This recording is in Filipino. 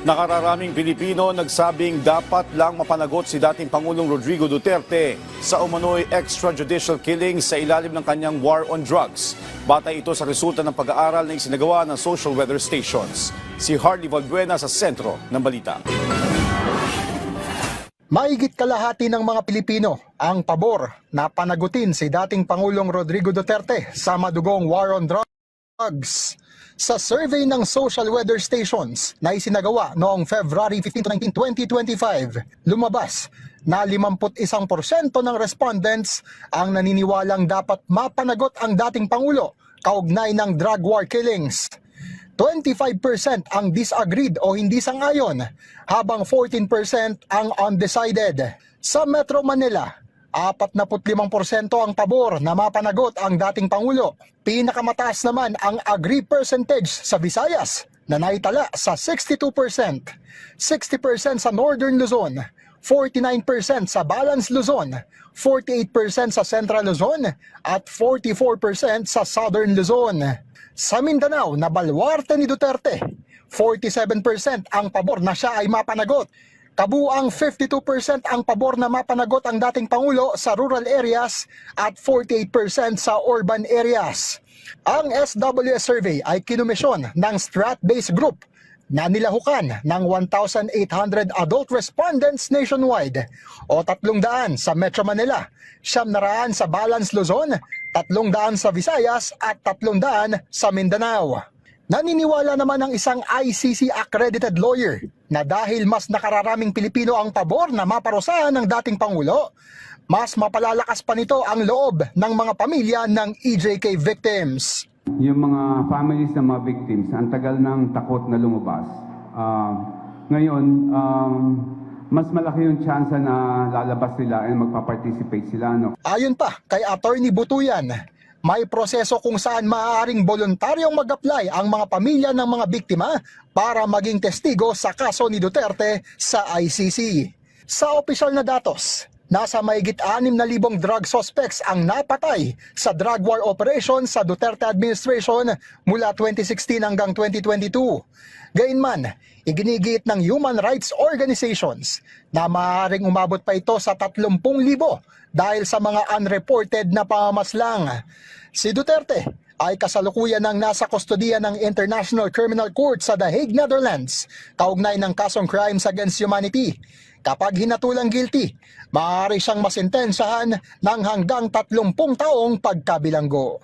Nakararaming Pilipino nagsabing dapat lang mapanagot si dating Pangulong Rodrigo Duterte sa umano'y extrajudicial killing sa ilalim ng kanyang war on drugs. Batay ito sa resulta ng pag-aaral na isinagawa ng social weather stations. Si Harley Valbuena sa sentro ng balita. Mahigit kalahati ng mga Pilipino ang pabor na panagutin si dating Pangulong Rodrigo Duterte sa madugong war on drugs. Sa survey ng social weather stations na isinagawa noong February 15 to 19, 2025, lumabas na 51% ng respondents ang naniniwalang dapat mapanagot ang dating Pangulo kaugnay ng drug war killings. 25% ang disagreed o hindi sang-ayon, habang 14% ang undecided. Sa Metro Manila, 45% ang pabor na mapanagot ang dating Pangulo. Pinakamataas naman ang agree percentage sa Visayas na naitala sa 62%, 60% sa Northern Luzon, 49% sa Balance Luzon, 48% sa Central Luzon at 44% sa Southern Luzon. Sa Mindanao na baluarte ni Duterte, 47% ang pabor na siya ay mapanagot. Kabuang 52% ang pabor na mapanagot ang dating Pangulo sa rural areas at 48% sa urban areas. Ang SWS survey ay kinumisyon ng Strat-based group na nilahukan ng 1,800 adult respondents nationwide o 300 sa Metro Manila, 900 sa Balance Luzon, 300 sa Visayas at 300 sa Mindanao. Naniniwala naman ang isang ICC-accredited lawyer na dahil mas nakararaming Pilipino ang pabor na maparusahan ng dating Pangulo, mas mapalalakas pa nito ang loob ng mga pamilya ng EJK victims. Yung mga families ng mga victims, ang tagal ng takot na lumabas. Ngayon, mas malaki yung chance na lalabas sila at magpa-participate sila. No? Ayon pa kay Attorney Butuyan, may proseso kung saan maaaring voluntaryong mag-apply ang mga pamilya ng mga biktima para maging testigo sa kaso ni Duterte sa ICC. Sa opisyal na datos, nasa mahigit 6,000 drug suspects ang napatay sa drug war operation sa Duterte administration mula 2016 hanggang 2022. Gayunman, iginigit ng human rights organizations na maaaring umabot pa ito sa 30,000 dahil sa mga unreported na pamamaslang. Si Duterte ay kasalukuyan ng nasa kustodiya ng International Criminal Court sa The Hague, Netherlands, kaugnay ng kasong crimes against humanity. Kapag hinatulang guilty, maaari siyang masintensyahan ng hanggang 30 taong pagkabilanggo.